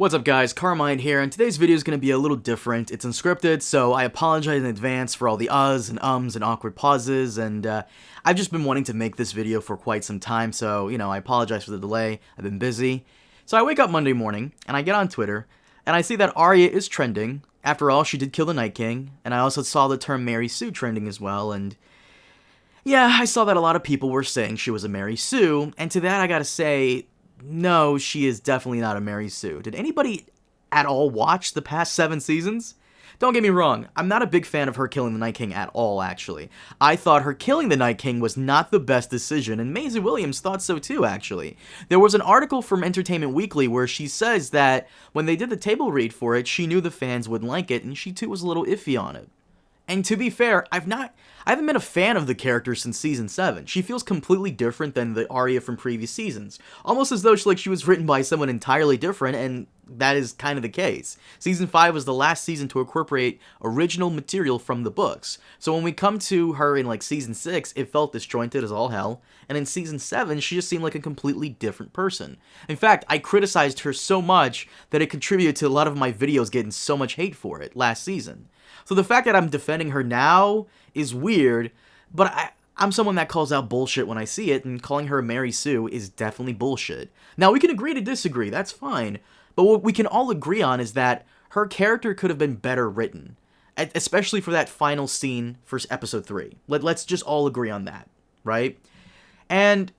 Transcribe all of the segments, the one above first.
What's up guys, Carmine here, and today's video is going to be a little different. It's unscripted, so I apologize in advance for all the uhs and ums and awkward pauses, and I've just been wanting to make this video for quite some time, so, I apologize for the delay. I've been busy. So I wake up Monday morning, and I get on Twitter, and I see that Arya is trending. After all, she did kill the Night King, and I also saw the term Mary Sue trending as well, and yeah, I saw that a lot of people were saying she was a Mary Sue, and to that I gotta say, no, she is definitely not a Mary Sue. Did anybody at all watch the past 7 seasons? Don't get me wrong, I'm not a big fan of her killing the Night King at all, actually. I thought her killing the Night King was not the best decision, and Maisie Williams thought so too, actually. There was an article from Entertainment Weekly where she says that when they did the table read for it, she knew the fans wouldn't like it, and she too was a little iffy on it. And to be fair, I haven't been a fan of the character since Season 7. She feels completely different than the Arya from previous seasons. Almost as though she was written by someone entirely different, and that is kind of the case. Season 5 was the last season to incorporate original material from the books. So when we come to her in Season 6, it felt disjointed as all hell. And in Season 7, she just seemed like a completely different person. In fact, I criticized her so much that it contributed to a lot of my videos getting so much hate for it last season. So the fact that I'm defending her now is weird, but I'm someone that calls out bullshit when I see it, and calling her a Mary Sue is definitely bullshit. Now, we can agree to disagree, that's fine, but what we can all agree on is that her character could have been better written, especially for that final scene for episode 3. Let's just all agree on that, right? And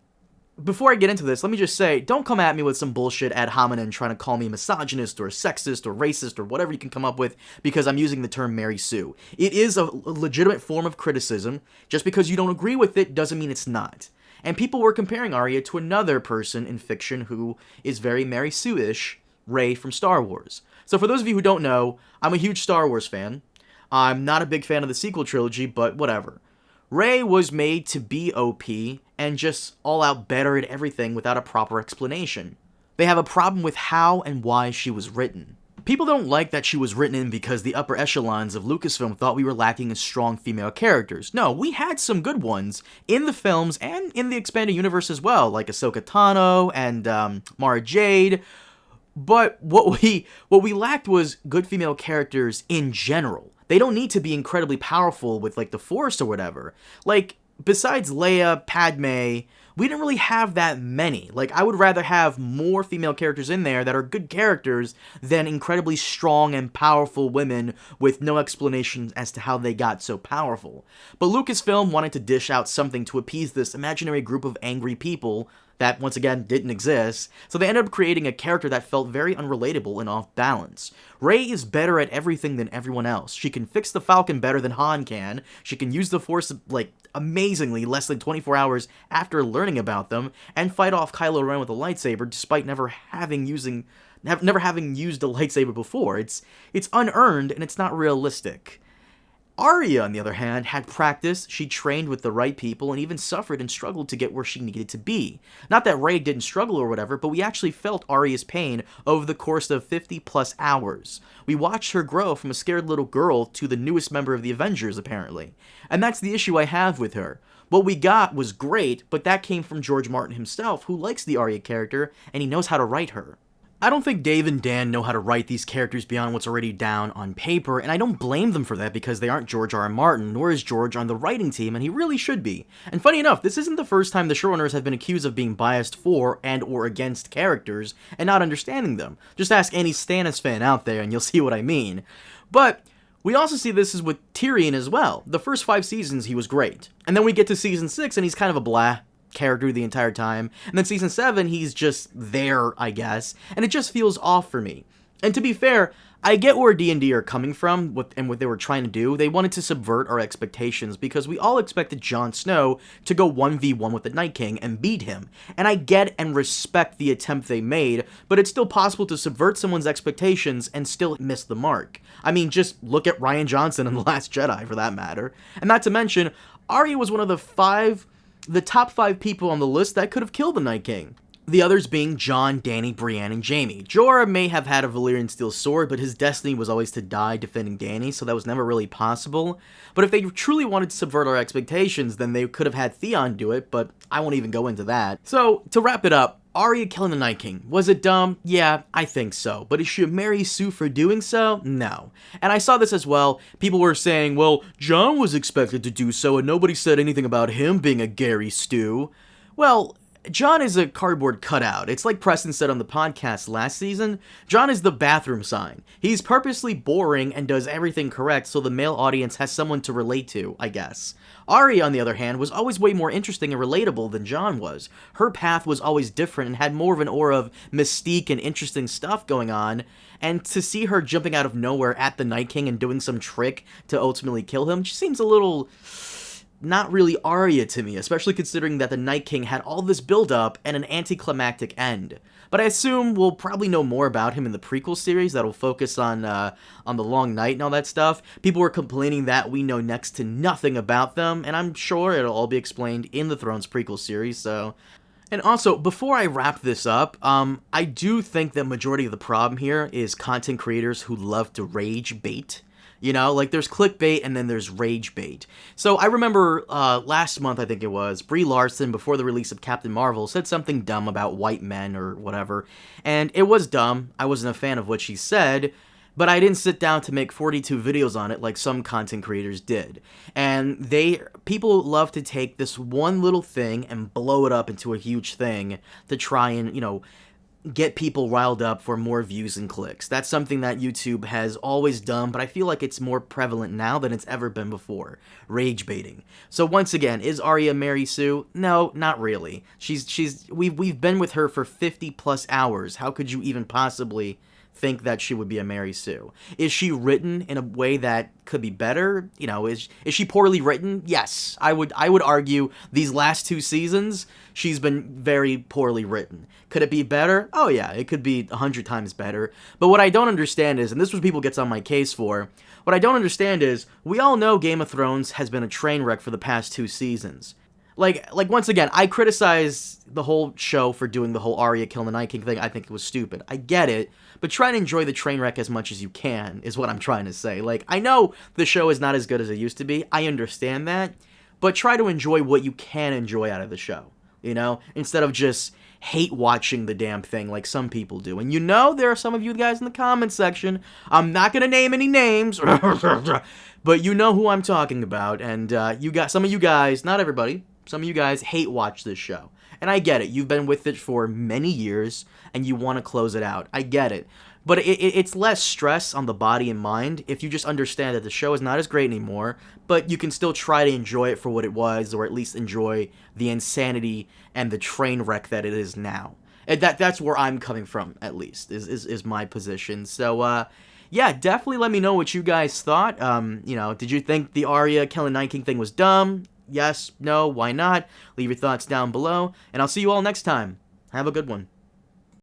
before I get into this, let me just say, don't come at me with some bullshit ad hominem trying to call me misogynist or sexist or racist or whatever you can come up with because I'm using the term Mary Sue. It is a legitimate form of criticism. Just because you don't agree with it doesn't mean it's not. And people were comparing Arya to another person in fiction who is very Mary Sue-ish, Rey from Star Wars. So for those of you who don't know, I'm a huge Star Wars fan. I'm not a big fan of the sequel trilogy, but whatever. Rey was made to be OP and just all out better at everything without a proper explanation. They have a problem with how and why she was written. People don't like that she was written in because the upper echelons of Lucasfilm thought we were lacking in strong female characters. No, we had some good ones in the films and in the expanded universe as well, like Ahsoka Tano and Mara Jade. But what we lacked was good female characters in general. They don't need to be incredibly powerful with, the Force or whatever. Besides Leia, Padme, we didn't really have that many. I would rather have more female characters in there that are good characters than incredibly strong and powerful women with no explanation as to how they got so powerful. But Lucasfilm wanted to dish out something to appease this imaginary group of angry people that, once again, didn't exist, so they ended up creating a character that felt very unrelatable and off balance. Rey is better at everything than everyone else. She can fix the Falcon better than Han can, she can use the Force, amazingly less than 24 hours after learning about them, and fight off Kylo Ren with a lightsaber despite never having used a lightsaber before. It's unearned, and it's not realistic. Arya, on the other hand, had practice, she trained with the right people, and even suffered and struggled to get where she needed to be. Not that Rey didn't struggle or whatever, but we actually felt Arya's pain over the course of 50+ hours. We watched her grow from a scared little girl to the newest member of the Avengers, apparently. And that's the issue I have with her. What we got was great, but that came from George Martin himself, who likes the Arya character, and he knows how to write her. I don't think Dave and Dan know how to write these characters beyond what's already down on paper, and I don't blame them for that because they aren't George R.R. Martin, nor is George on the writing team, and he really should be. And funny enough, this isn't the first time the showrunners have been accused of being biased for and or against characters and not understanding them. Just ask any Stannis fan out there and you'll see what I mean. But we also see this is with Tyrion as well. The first 5 seasons he was great, and then we get to Season 6 and he's kind of a blah character the entire time, and then Season 7 he's just there, I guess, and it just feels off for me. And to be fair, I get where D&D are coming from and what they were trying to do. They wanted to subvert our expectations because we all expected Jon Snow to go 1v1 with the Night King and beat him, and I get and respect the attempt they made, but it's still possible to subvert someone's expectations and still miss the mark. I mean, just look at Rian Johnson in The Last Jedi for that matter. And not to mention, Arya was one of the top 5 people on the list that could have killed the Night King. The others being Jon, Dany, Brienne, and Jaime. Jorah may have had a Valyrian steel sword, but his destiny was always to die defending Dany, so that was never really possible. But if they truly wanted to subvert our expectations, then they could have had Theon do it, but I won't even go into that. So, to wrap it up, Arya killing the Night King, was it dumb? Yeah, I think so. But is she a Mary Sue for doing so? No. And I saw this as well. People were saying, well, Jon was expected to do so and nobody said anything about him being a Gary Stew. Well, Jon is a cardboard cutout. It's like Preston said on the podcast last season. Jon is the bathroom sign. He's purposely boring and does everything correct so the male audience has someone to relate to, I guess. Arya, on the other hand, was always way more interesting and relatable than Jon was. Her path was always different and had more of an aura of mystique and interesting stuff going on, and to see her jumping out of nowhere at the Night King and doing some trick to ultimately kill him just seems a little not really Arya to me, especially considering that the Night King had all this build-up and an anticlimactic end. But I assume we'll probably know more about him in the prequel series that'll focus on the Long Night and all that stuff. People were complaining that we know next to nothing about them, and I'm sure it'll all be explained in the Thrones prequel series, so... And also, before I wrap this up, I do think that majority of the problem here is content creators who love to rage bait. You know, like there's clickbait and then there's rage bait. So I remember last month, I think it was, Brie Larson, before the release of Captain Marvel, said something dumb about white men or whatever. And it was dumb. I wasn't a fan of what she said, but I didn't sit down to make 42 videos on it like some content creators did. And people love to take this one little thing and blow it up into a huge thing to try and, you know, get people riled up for more views and clicks. That's something that YouTube has always done, but I feel like it's more prevalent now than it's ever been before. Rage baiting. So once again, is Arya Mary Sue? No, not really. We've been with her for 50 plus hours. How could you even possibly think that she would be a Mary Sue? Is she written in a way that could be better? You know, is she poorly written? Yes. I would argue these last 2 seasons, she's been very poorly written. Could it be better? Oh yeah, it could be 100 times better. But what I don't understand is, and this is what people gets on my case for, what I don't understand is, we all know Game of Thrones has been a train wreck for the past 2 seasons. Like once again, I criticize the whole show for doing the whole Arya killing the Night King thing. I think it was stupid. I get it, but try to enjoy the train wreck as much as you can, is what I'm trying to say. Like, I know the show is not as good as it used to be. I understand that, but try to enjoy what you can enjoy out of the show, you know? Instead of just hate watching the damn thing like some people do. And you know, there are some of you guys in the comment section. I'm not gonna name any names, but you know who I'm talking about. And some of you guys, not everybody, some of you guys hate watch this show. And I get it. You've been with it for many years, and you want to close it out. I get it. But it's less stress on the body and mind if you just understand that the show is not as great anymore, but you can still try to enjoy it for what it was, or at least enjoy the insanity and the train wreck that it is now. And that's where I'm coming from, at least, is my position. So, yeah, definitely let me know what you guys thought. You know, did you think the Arya killing Night King thing was dumb? Yes, no, why not? Leave your thoughts down below, and I'll see you all next time. Have a good one.